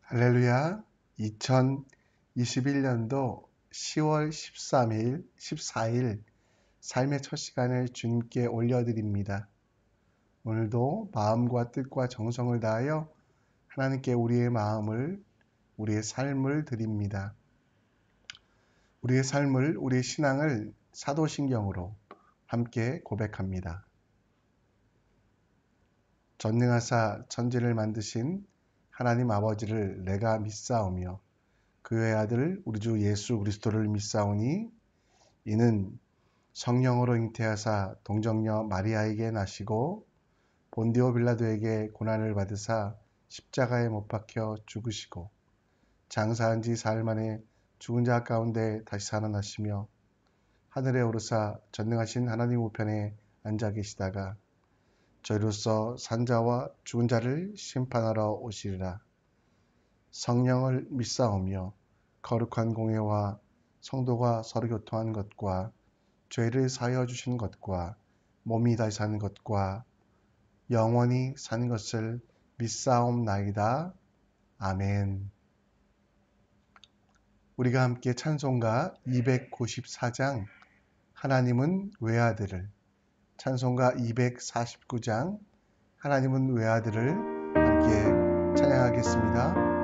할렐루야. 2021년도 10월 14일 삶의 첫 시간을 주님께 올려드립니다. 오늘도 마음과 뜻과 정성을 다하여 하나님께 우리의 마음을, 우리의 삶을 드립니다. 우리의 삶을, 우리의 신앙을 사도신경으로 함께 고백합니다. 전능하사 천지를 만드신 하나님 아버지를 내가 믿사오며 그의 아들 우리 주 예수 그리스도를 믿사오니 이는 성령으로 잉태하사 동정녀 마리아에게 나시고 본디오 빌라도에게 고난을 받으사 십자가에 못 박혀 죽으시고 장사한 지 사흘 만에 죽은 자 가운데 다시 살아나시며 하늘에 오르사 전능하신 하나님 우편에 앉아 계시다가 저희로서 산자와 죽은 자를 심판하러 오시리라. 성령을 믿사오며 거룩한 공회와 성도가 서로 교통한 것과 죄를 사하여 주신 것과 몸이 다시 사는 것과 영원히 사는 것을 믿사옵나이다. 아멘. 우리가 함께 찬송가 294장 하나님은 외아들을, 찬송가 249장 하나님은 외아들을 함께 찬양하겠습니다. 하나님은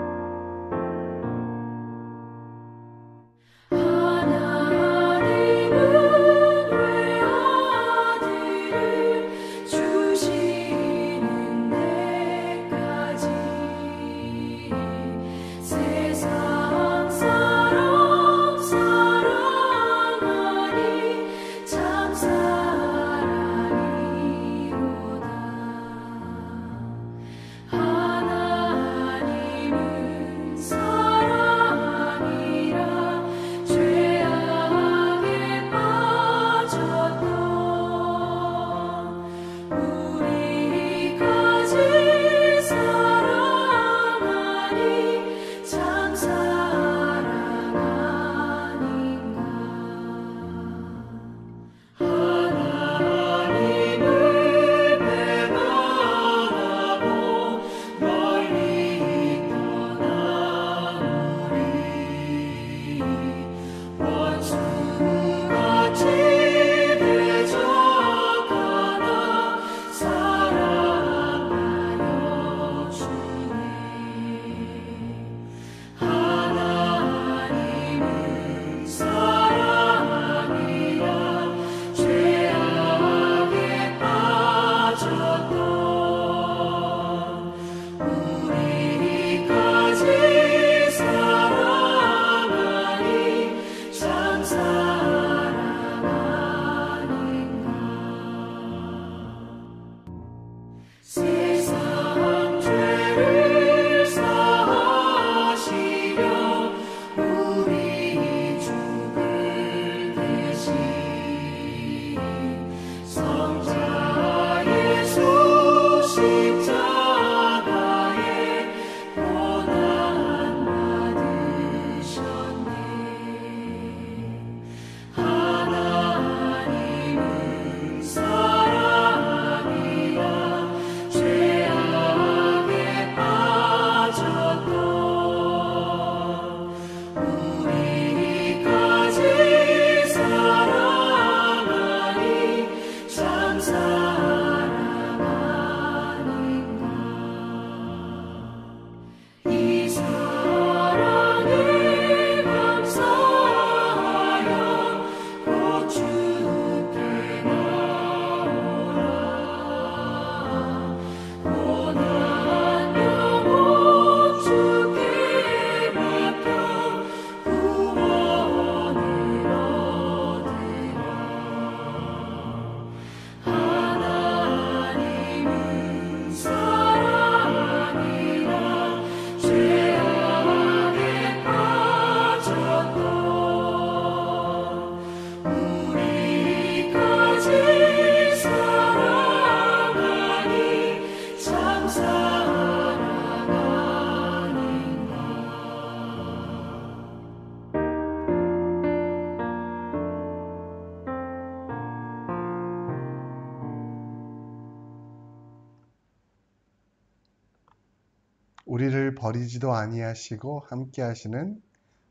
우리를 버리지도 아니하시고 함께 하시는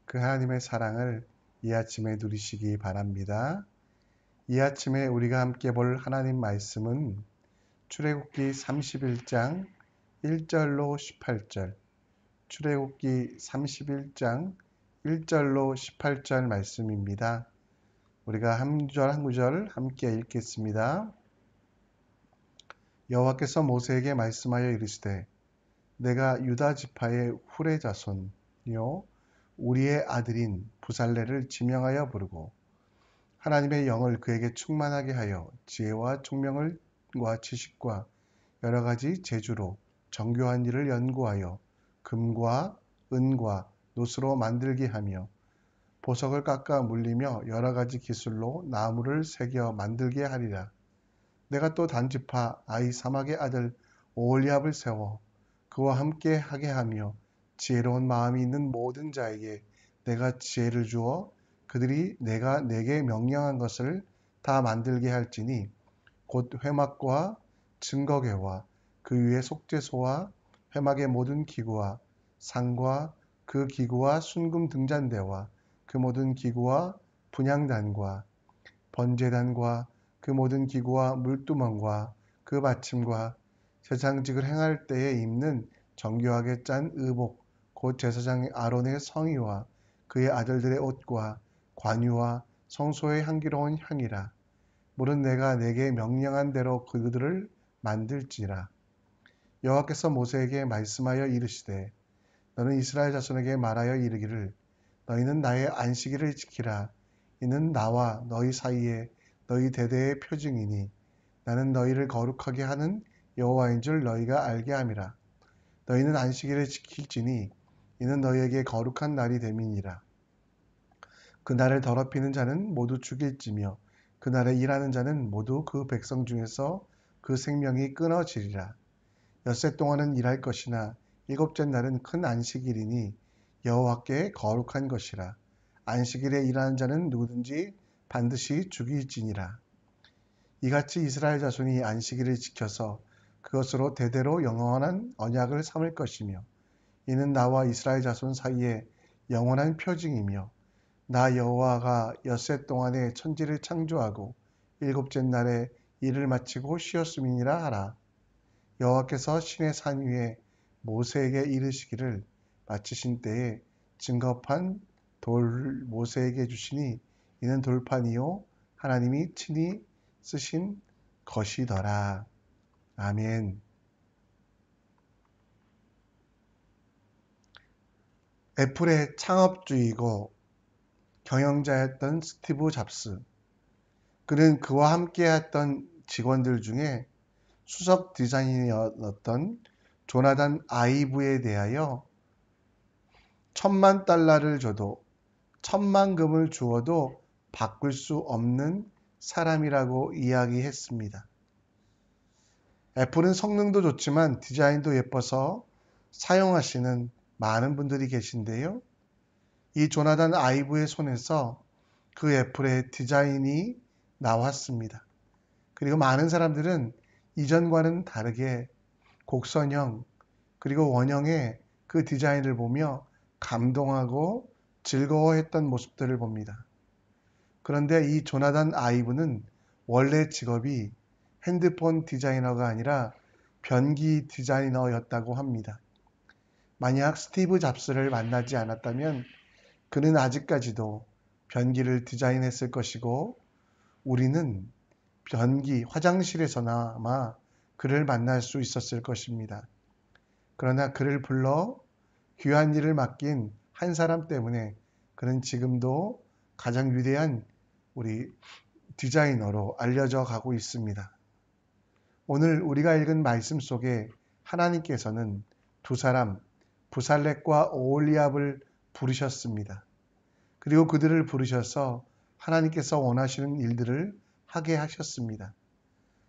그 하나님의 사랑을 이 아침에 누리시기 바랍니다. 이 아침에 우리가 함께 볼 하나님 말씀은 출애굽기 31장 1절로 18절, 출애굽기 31장 1절로 18절 말씀입니다. 우리가 한 구절 한 구절 함께 읽겠습니다. 여호와께서 모세에게 말씀하여 이르시되 내가 유다 지파의 훌의 자손이요 우리의 아들인 부살레를 지명하여 부르고 하나님의 영을 그에게 충만하게 하여 지혜와 총명과 지식과 여러 가지 재주로 정교한 일을 연구하여 금과 은과 노스로 만들게 하며 보석을 깎아 물리며 여러 가지 기술로 나무를 새겨 만들게 하리라. 내가 또 단지파 아히사막의 아들 오홀리압을 세워 그와 함께 하게 하며 지혜로운 마음이 있는 모든 자에게 내가 지혜를 주어 그들이 내가 내게 명령한 것을 다 만들게 할지니 곧 회막과 증거궤와 그 위에 속죄소와 회막의 모든 기구와 상과 그 기구와 순금 등잔대와 그 모든 기구와 분향단과 번제단과 그 모든 기구와 물두멍과 그 받침과 제사장직을 행할 때에 입는 정교하게 짠 의복 곧 제사장 아론의 성의와 그의 아들들의 옷과 관유와 성소의 향기로운 향이라. 물은 내가 내게 명령한 대로 그들을 만들지라. 여호와께서 모세에게 말씀하여 이르시되 너는 이스라엘 자손에게 말하여 이르기를 너희는 나의 안식일을 지키라. 이는 나와 너희 사이에 너희 대대의 표징이니 나는 너희를 거룩하게 하는 여호와인 줄 너희가 알게 함이라. 너희는 안식일을 지킬지니 이는 너희에게 거룩한 날이 됨이니라. 그날을 더럽히는 자는 모두 죽일지며 그날에 일하는 자는 모두 그 백성 중에서 그 생명이 끊어지리라. 엿새 동안은 일할 것이나 일곱째 날은 큰 안식일이니 여호와께 거룩한 것이라. 안식일에 일하는 자는 누구든지 반드시 죽일지니라. 이같이 이스라엘 자손이 안식일을 지켜서 그것으로 대대로 영원한 언약을 삼을 것이며 이는 나와 이스라엘 자손 사이에 영원한 표징이며 나 여호와가 엿새 동안에 천지를 창조하고 일곱째 날에 일을 마치고 쉬었음이니라 하라. 여호와께서 신의 산 위에 모세에게 이르시기를 마치신 때에 증거판 돌 모세에게 주시니 이는 돌판이요 하나님이 친히 쓰신 것이더라. 아멘. 애플의 창업주이고 경영자였던 스티브 잡스. 그는 그와 함께했던 직원들 중에 수석 디자이너였던 조나단 아이브에 대하여 $10,000를 줘도 10,000금을 주어도 바꿀 수 없는 사람이라고 이야기했습니다. 애플은 성능도 좋지만 디자인도 예뻐서 사용하시는 많은 분들이 계신데요. 이 조나단 아이브의 손에서 그 애플의 디자인이 나왔습니다. 그리고 많은 사람들은 이전과는 다르게 곡선형 그리고 원형의 그 디자인을 보며 감동하고 즐거워했던 모습들을 봅니다. 그런데 이 조나단 아이브는 원래 직업이 핸드폰 디자이너가 아니라 변기 디자이너였다고 합니다. 만약 스티브 잡스를 만나지 않았다면 그는 아직까지도 변기를 디자인했을 것이고 우리는 변기 화장실에서나마 그를 만날 수 있었을 것입니다. 그러나 그를 불러 귀한 일을 맡긴 한 사람 때문에 그는 지금도 가장 위대한 우리 디자이너로 알려져 가고 있습니다. 오늘 우리가 읽은 말씀 속에 하나님께서는 두 사람 부살렛과 오홀리압을 부르셨습니다. 그리고 그들을 부르셔서 하나님께서 원하시는 일들을 하게 하셨습니다.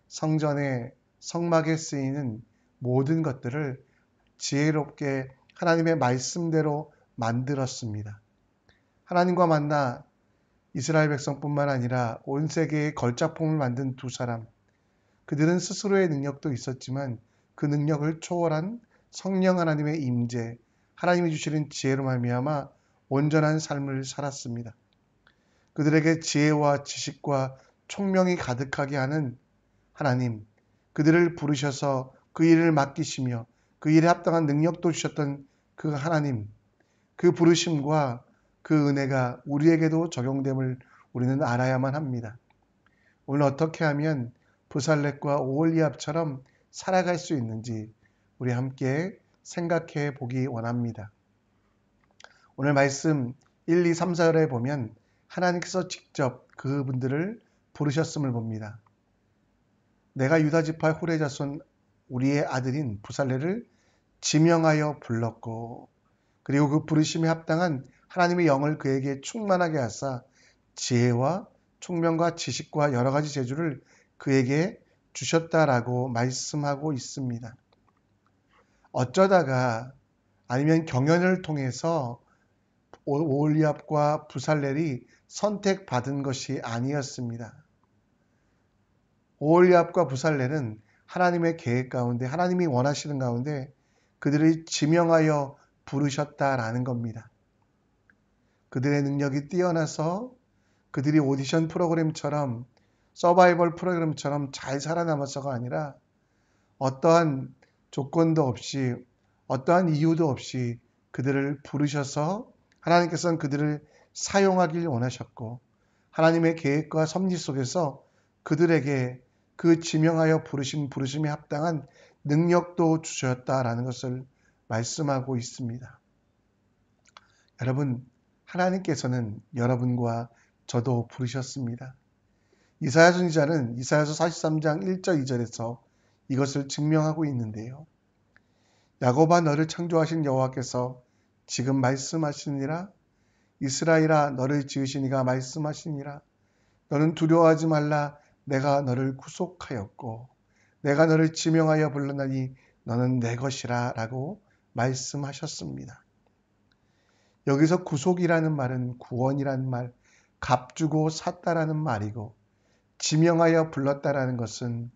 성전에 성막에 쓰이는 모든 것들을 지혜롭게 하나님의 말씀대로 만들었습니다. 하나님과 만나 이스라엘 백성뿐만 아니라 온 세계의 걸작품을 만든 두 사람, 그들은 스스로의 능력도 있었지만 그 능력을 초월한 성령 하나님의 임재, 하나님이 주시는 지혜로 말미암아 온전한 삶을 살았습니다. 그들에게 지혜와 지식과 총명이 가득하게 하는 하나님, 그들을 부르셔서 그 일을 맡기시며 그 일에 합당한 능력도 주셨던 그 하나님, 그 부르심과 그 은혜가 우리에게도 적용됨을 우리는 알아야만 합니다. 오늘 어떻게 하면 부살렛과 오홀리압처럼 살아갈 수 있는지 우리 함께 생각해 보기 원합니다. 오늘 말씀 1, 2, 3, 4절에 보면 하나님께서 직접 그분들을 부르셨음을 봅니다. 내가 유다 지파 후레 자손 우리의 아들인 부살레를 지명하여 불렀고, 그리고 그 부르심에 합당한 하나님의 영을 그에게 충만하게 하사 지혜와 총명과 지식과 여러 가지 재주를 그에게 주셨다라고 말씀하고 있습니다. 어쩌다가 아니면 경연을 통해서 오홀리압과 부살렐이 선택받은 것이 아니었습니다. 오홀리압과 부살렐은 하나님의 계획 가운데, 하나님이 원하시는 가운데 그들을 지명하여 부르셨다라는 겁니다. 그들의 능력이 뛰어나서 그들이 오디션 프로그램처럼, 서바이벌 프로그램처럼 잘 살아남아서가 아니라 어떠한 조건도 없이, 어떠한 이유도 없이 그들을 부르셔서 하나님께서는 그들을 사용하길 원하셨고, 하나님의 계획과 섭리 속에서 그들에게 그 지명하여 부르심에 합당한 능력도 주셨다라는 것을 말씀하고 있습니다. 여러분, 하나님께서는 여러분과 저도 부르셨습니다. 이사야 선지자는 이사야서 43장 1절 2절에서 이것을 증명하고 있는데요. 야곱아, 너를 창조하신 여호와께서 지금 말씀하시니라. 이스라엘아, 너를 지으신 이가 말씀하시니라. 너는 두려워하지 말라. 내가 너를 구속하였고 내가 너를 지명하여 불렀나니 너는 내 것이라 라고 말씀하셨습니다. 여기서 구속이라는 말은 구원이라는 말, 값주고 샀다라는 말이고, 지명하여 불렀다라는 것은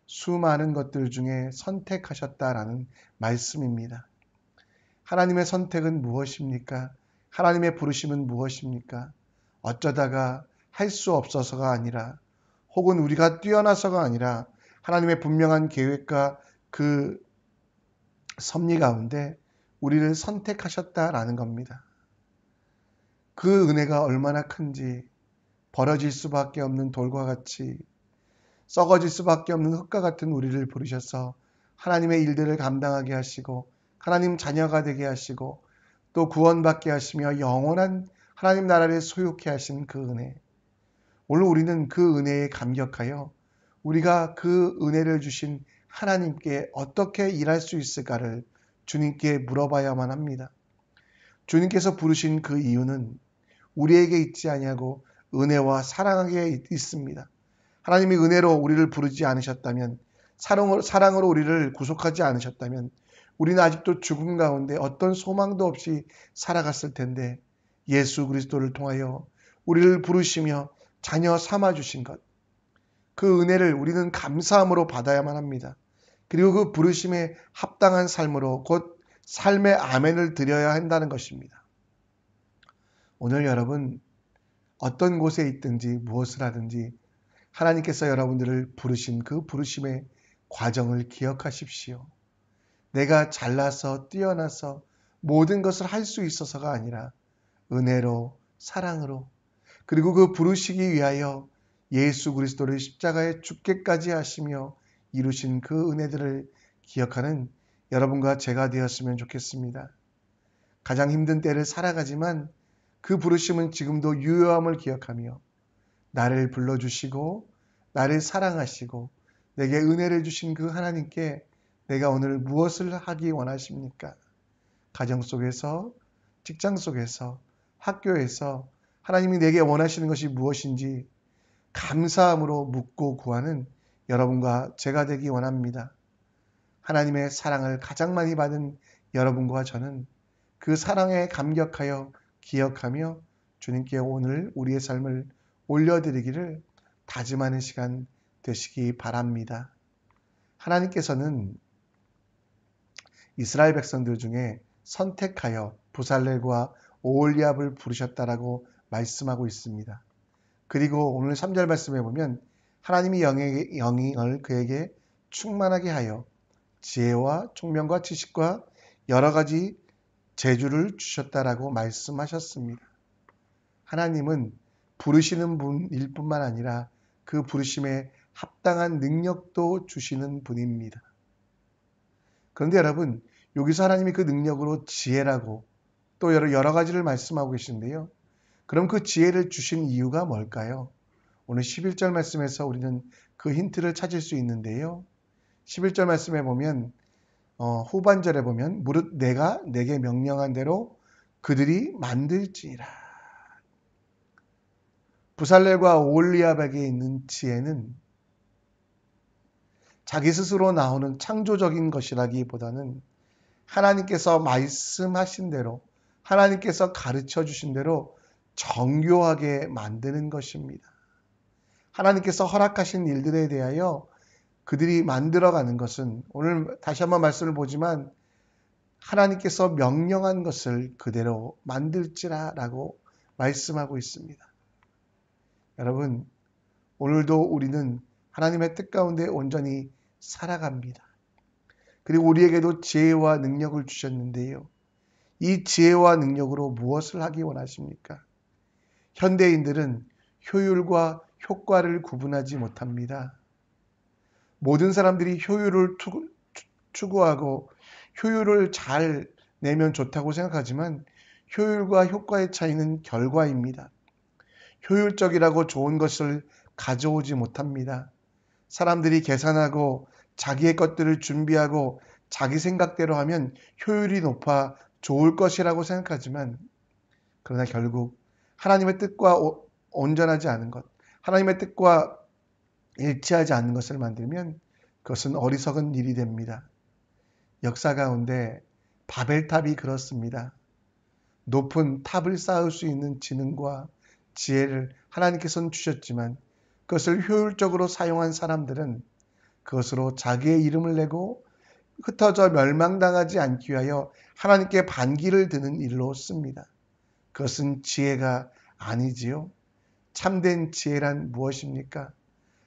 수많은 것들 중에 선택하셨다라는 말씀입니다. 하나님의 선택은 무엇입니까? 하나님의 부르심은 무엇입니까? 어쩌다가 할 수 없어서가 아니라, 혹은 우리가 뛰어나서가 아니라 하나님의 분명한 계획과 그 섭리 가운데 우리를 선택하셨다라는 겁니다. 그 은혜가 얼마나 큰지, 버려질 수밖에 없는 돌과 같이, 썩어질 수밖에 없는 흙과 같은 우리를 부르셔서 하나님의 일들을 감당하게 하시고 하나님 자녀가 되게 하시고 또 구원받게 하시며 영원한 하나님 나라를 소유케 하신 그 은혜. 오늘 우리는 그 은혜에 감격하여 우리가 그 은혜를 주신 하나님께 어떻게 일할 수 있을까를 주님께 물어봐야만 합니다. 주님께서 부르신 그 이유는 우리에게 있지 아니하고 은혜와 사랑에 있습니다. 하나님이 은혜로 우리를 부르지 않으셨다면, 사랑으로 우리를 구속하지 않으셨다면 우리는 아직도 죽음 가운데 어떤 소망도 없이 살아갔을 텐데, 예수 그리스도를 통하여 우리를 부르시며 자녀 삼아주신 것, 그 은혜를 우리는 감사함으로 받아야만 합니다. 그리고 그 부르심에 합당한 삶으로 곧 삶의 아멘을 드려야 한다는 것입니다. 오늘 여러분 어떤 곳에 있든지 무엇을 하든지 하나님께서 여러분들을 부르신 그 부르심의 과정을 기억하십시오. 내가 잘나서 뛰어나서 모든 것을 할 수 있어서가 아니라 은혜로, 사랑으로, 그리고 그 부르시기 위하여 예수 그리스도를 십자가에 죽게까지 하시며 이루신 그 은혜들을 기억하는 여러분과 제가 되었으면 좋겠습니다. 가장 힘든 때를 살아가지만 그 부르심은 지금도 유효함을 기억하며 나를 불러주시고 나를 사랑하시고 내게 은혜를 주신 그 하나님께 내가 오늘 무엇을 하기 원하십니까? 가정 속에서, 직장 속에서, 학교에서 하나님이 내게 원하시는 것이 무엇인지 감사함으로 묻고 구하는 여러분과 제가 되기 원합니다. 하나님의 사랑을 가장 많이 받은 여러분과 저는 그 사랑에 감격하여 기억하며 주님께 오늘 우리의 삶을 올려드리기를 다짐하는 시간 되시기 바랍니다. 하나님께서는 이스라엘 백성들 중에 선택하여 부살렐과 오홀리압을 부르셨다라고 말씀하고 있습니다. 그리고 오늘 3절 말씀에 보면 하나님이 영을 그에게 충만하게 하여 지혜와 총명과 지식과 여러 가지 재주를 주셨다라고 말씀하셨습니다. 하나님은 부르시는 분일 뿐만 아니라 그 부르심에 합당한 능력도 주시는 분입니다. 그런데 여러분, 여기서 하나님이 그 능력으로 지혜라고 또 여러 가지를 말씀하고 계시는데요. 그럼 그 지혜를 주신 이유가 뭘까요? 오늘 11절 말씀에서 우리는 그 힌트를 찾을 수 있는데요. 11절 말씀에 보면 후반절에 보면 무릇 내가 내게 명령한 대로 그들이 만들지니라. 부살렐과 오홀리압에게 있는 지혜는 자기 스스로 나오는 창조적인 것이라기보다는 하나님께서 말씀하신 대로 하나님께서 가르쳐 주신 대로 정교하게 만드는 것입니다. 하나님께서 허락하신 일들에 대하여 그들이 만들어가는 것은 오늘 다시 한번 말씀을 보지만 하나님께서 명령한 것을 그대로 만들지라라고 말씀하고 있습니다. 여러분, 오늘도 우리는 하나님의 뜻 가운데 온전히 살아갑니다. 그리고 우리에게도 지혜와 능력을 주셨는데요. 이 지혜와 능력으로 무엇을 하기 원하십니까? 현대인들은 효율과 효과를 구분하지 못합니다. 모든 사람들이 효율을 추구하고 효율을 잘 내면 좋다고 생각하지만 효율과 효과의 차이는 결과입니다. 효율적이라고 좋은 것을 가져오지 못합니다. 사람들이 계산하고 자기의 것들을 준비하고 자기 생각대로 하면 효율이 높아 좋을 것이라고 생각하지만 그러나 결국 하나님의 뜻과 온전하지 않은 것, 하나님의 뜻과 일치하지 않는 것을 만들면 그것은 어리석은 일이 됩니다. 역사 가운데 바벨탑이 그렇습니다. 높은 탑을 쌓을 수 있는 지능과 지혜를 하나님께서는 주셨지만 그것을 효율적으로 사용한 사람들은 그것으로 자기의 이름을 내고 흩어져 멸망당하지 않기 위하여 하나님께 반기를 드는 일로 씁니다. 그것은 지혜가 아니지요. 참된 지혜란 무엇입니까?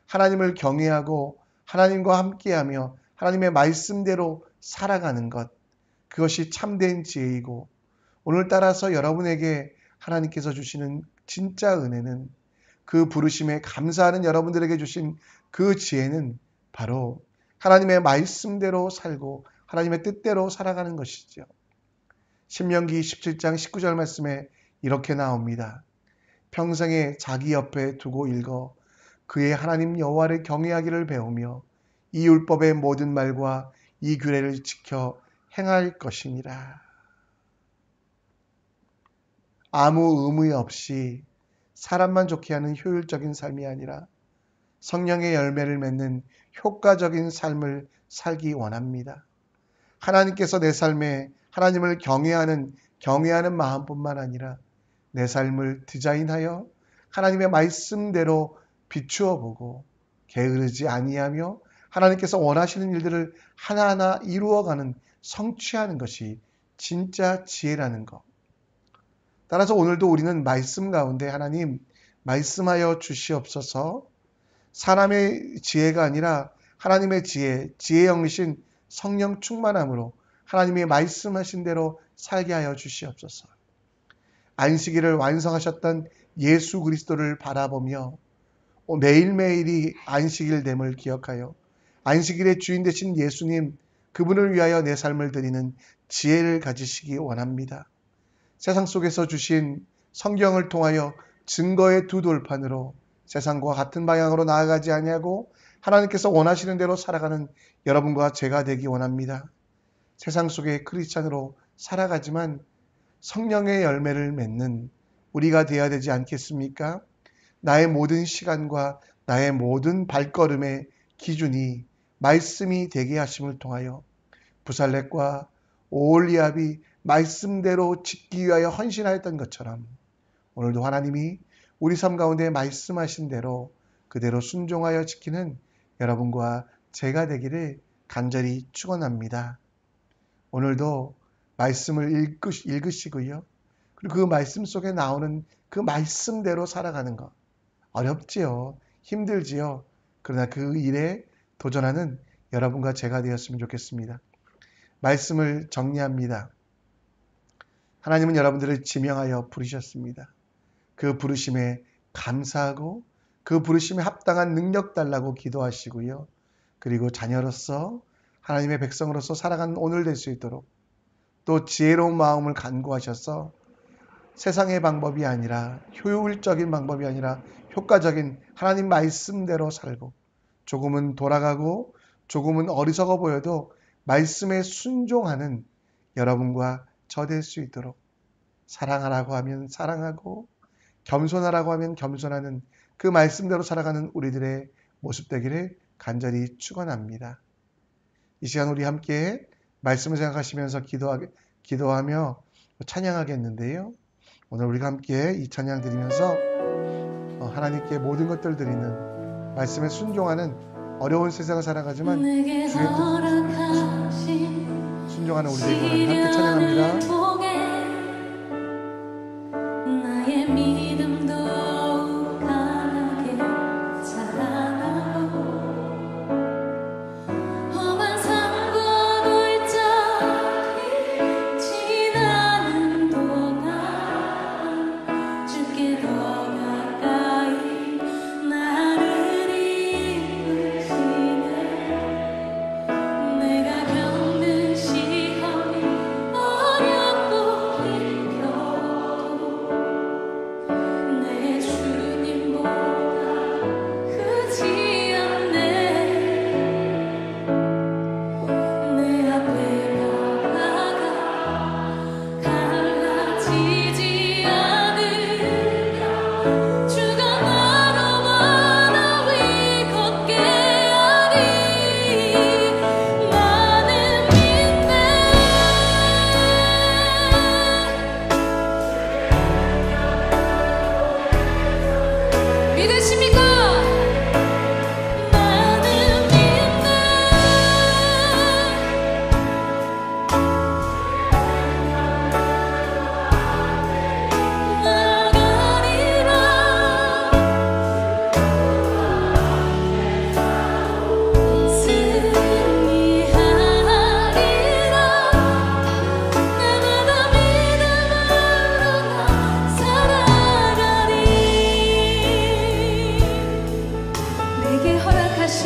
하나님을 경외하고 하나님과 함께하며 하나님의 말씀대로 살아가는 것. 그것이 참된 지혜이고 오늘 따라서 여러분에게 하나님께서 주시는 진짜 은혜는 그 부르심에 감사하는 여러분들에게 주신 그 지혜는 바로 하나님의 말씀대로 살고 하나님의 뜻대로 살아가는 것이죠. 신명기 17장 19절 말씀에 이렇게 나옵니다. 평생에 자기 옆에 두고 읽어 그의 하나님 여호와를 경외하기를 배우며 이 율법의 모든 말과 이 규례를 지켜 행할 것이니라. 아무 의무 없이 사람만 좋게 하는 효율적인 삶이 아니라 성령의 열매를 맺는 효과적인 삶을 살기 원합니다. 하나님께서 내 삶에 하나님을 경외하는 마음뿐만 아니라 내 삶을 디자인하여 하나님의 말씀대로 비추어 보고 게으르지 아니하며 하나님께서 원하시는 일들을 하나하나 이루어가는 성취하는 것이 진짜 지혜라는 것. 따라서 오늘도 우리는 말씀 가운데 하나님 말씀하여 주시옵소서 사람의 지혜가 아니라 하나님의 지혜의 영이신 성령 충만함으로 하나님이 말씀하신 대로 살게 하여 주시옵소서. 안식일을 완성하셨던 예수 그리스도를 바라보며 매일매일이 안식일됨을 기억하여 안식일의 주인 되신 예수님 그분을 위하여 내 삶을 드리는 지혜를 가지시기 원합니다. 세상 속에서 주신 성경을 통하여 증거의 두 돌판으로 세상과 같은 방향으로 나아가지 아니하고 하나님께서 원하시는 대로 살아가는 여러분과 제가 되기 원합니다. 세상 속의 크리스찬으로 살아가지만 성령의 열매를 맺는 우리가 되어야 되지 않겠습니까? 나의 모든 시간과 나의 모든 발걸음의 기준이 말씀이 되게 하심을 통하여 부살렛과 오홀리압이 말씀대로 짓기 위하여 헌신하였던 것처럼 오늘도 하나님이 우리 삶 가운데 말씀하신 대로 그대로 순종하여 지키는 여러분과 제가 되기를 간절히 축원합니다. 오늘도 말씀을 읽으시고요. 그리고 그 말씀 속에 나오는 그 말씀대로 살아가는 것. 어렵지요. 힘들지요. 그러나 그 일에 도전하는 여러분과 제가 되었으면 좋겠습니다. 말씀을 정리합니다. 하나님은 여러분들을 지명하여 부르셨습니다. 그 부르심에 감사하고 그 부르심에 합당한 능력 달라고 기도하시고요. 그리고 자녀로서 하나님의 백성으로서 살아가는 오늘 될 수 있도록 또 지혜로운 마음을 간구하셔서 세상의 방법이 아니라 효율적인 방법이 아니라 효과적인 하나님 말씀대로 살고 조금은 돌아가고 조금은 어리석어 보여도 말씀에 순종하는 여러분과 저 될 수 있도록 사랑하라고 하면 사랑하고 겸손하라고 하면 겸손하는 그 말씀대로 살아가는 우리들의 모습 되기를 간절히 축원합니다. 이 시간 우리 함께 말씀을 생각하시면서 기도하며 찬양하겠는데요. 오늘 우리가 함께 이 찬양 드리면서 하나님께 모든 것들 드리는 말씀에 순종하는 어려운 세상을 살아가지만 주의 뜻 순종하는 우리들이 원합니다. 함께 찬양합니다. 나의 믿음도 강하게 자라나고 험한 산과 골짜기 지나는 동안 주께 더 가까이 나를 이끄시네. 내가 겪는 시험이 어렵고 힘겨워도 내 주님보다 크지 않네. 내 앞에 바다가 갈라지지 않으랴. 주가 나로 바다 위 걷게 하니 나는 믿네. 믿으십니까? 나는 믿네. 나가리라 승리하리라. 날마다 믿음으로 나 살아가리. 내게 허락하신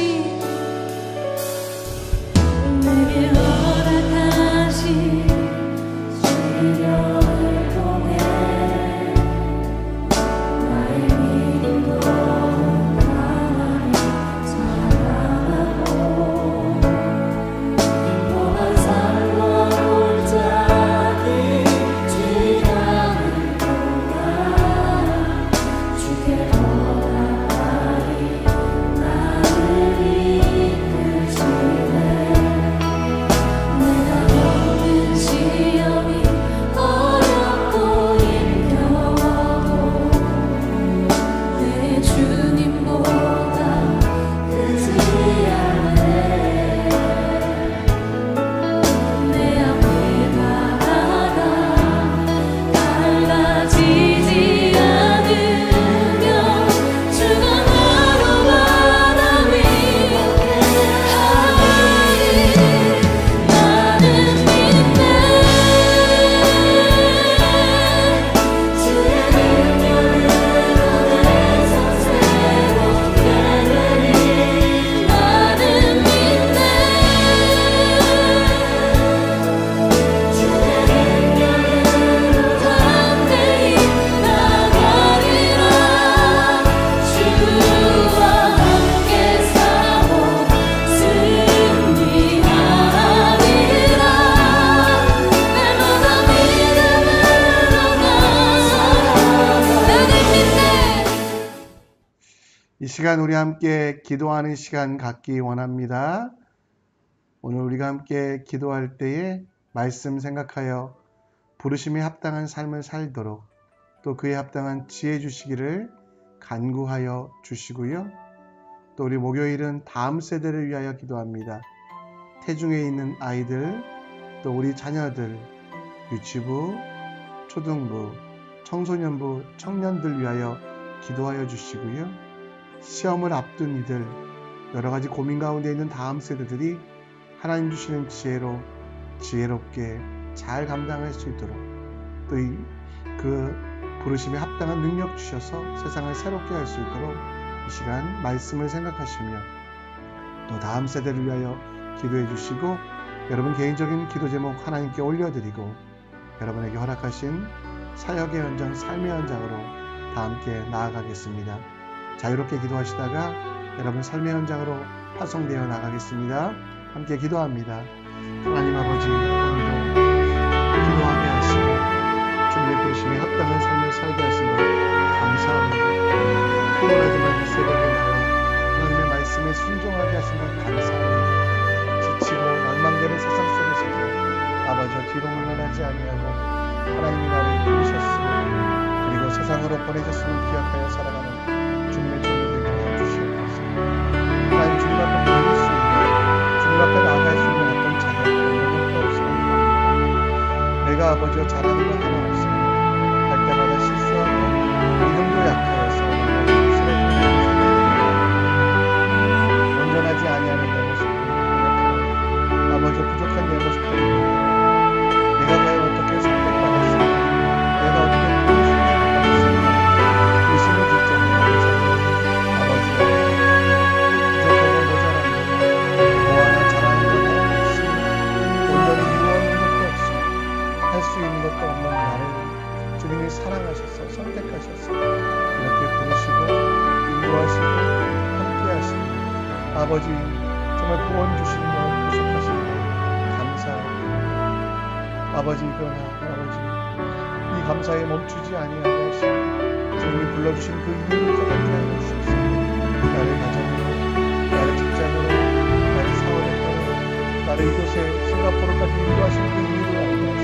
시련을 통해 나의 믿음도 강하게 자라나고 험한 산과 골짜기 지나는 동안 주께 더 가까이 나를 이끄시네. 내가 겪는 시험이 어렵고 힘겨워도 내 주님보다 크지 않네. 내 앞에 바다가 갈라지지 않으며 주가 나로 바다 위 걷게 하니 나는 믿네. 주의 능력으로 내 삶 새롭게 되니 나는 믿네. 주의 능력으로 담대히 나가리라. 주와 함께 싸워 승리하리라. 날마다 믿음으로 나는 믿네. 이 시간 우리 함께 기도하는 시간 갖기 원합니다. 오늘 우리가 함께 기도할 때에 말씀 생각하여 부르심에 합당한 삶을 살도록 또 그에 합당한 지혜 주시기를 간구하여 주시고요. 또 우리 목요일은 다음 세대를 위하여 기도합니다. 태중에 있는 아이들, 또 우리 자녀들, 유치부, 초등부, 청소년부, 청년들 위하여 기도하여 주시고요. 시험을 앞둔 이들, 여러 가지 고민 가운데 있는 다음 세대들이 하나님 주시는 지혜로 지혜롭게 잘 감당할 수 있도록 또 그 부르심에 합당한 능력 주셔서 세상을 새롭게 할 수 있도록 이 시간 말씀을 생각하시며 또 다음 세대를 위하여 기도해 주시고 여러분 개인적인 기도 제목 하나님께 올려드리고 여러분에게 허락하신 사역의 현장, 삶의 현장으로 다 함께 나아가겠습니다. 자유롭게 기도하시다가 여러분 삶의 현장으로 파송되어 나가겠습니다. 함께 기도합니다. 하나님 아버지, 오늘도 기도하게 하시고 주님의 부르심에 합당한 삶을 살게 하신 것 감사합니다. 피곤하지만 이 새벽에 나와 하나님의 말씀에 순종하게 하신 것 감사합니다. 지치고 낭망되는 세상 속에서도 아버지와 뒤로 물러나지 아니하고 하나님이 나를 부르셨으며 그리고 세상으로 보내셨음을 기억하여 살아가는 주님의 종들에게 해주시옵소서. 하나님 주님 앞에 드릴 수 있는 주님 앞에 나아갈 수 있는 어떤 자격 능력도 없습니다. 내가 아버지와 잘하는 것 하나 없습니다. 할 때마다 실수하고 믿음도 약하여서 온전하지 아니하는 내 모습을 고백하고 아버지 부족한 내 모습을 보이고 내가 과연 어떻게 선택받았을까, 내가 어떻게 부르심을 받았을까 의심을 들 정도로 아버지가 부족하고 모자란 것, 뭐 하나 잘하는 것 하나 없으며 온전히 이루어진 것도 없으며 할 수 있는 것도 없는 나를 주님이 사랑하셔서 선택하셔서 이렇게 부르시고 인도하시고 함께하시고 아버지 정말 구원 주신 것, 구속하신 것 감사합니다. 아버지 그러나 아버지 이 감사에 멈추지 아니하게 하시고 주님이 불러주신 그 이유를 깨닫게 하여 주옵소서. 나를 가정으로, 나를 직장으로, 나를 사원에 따라 나를 이곳에 싱가포르까지 인도하신 그 이유를 알게 하시고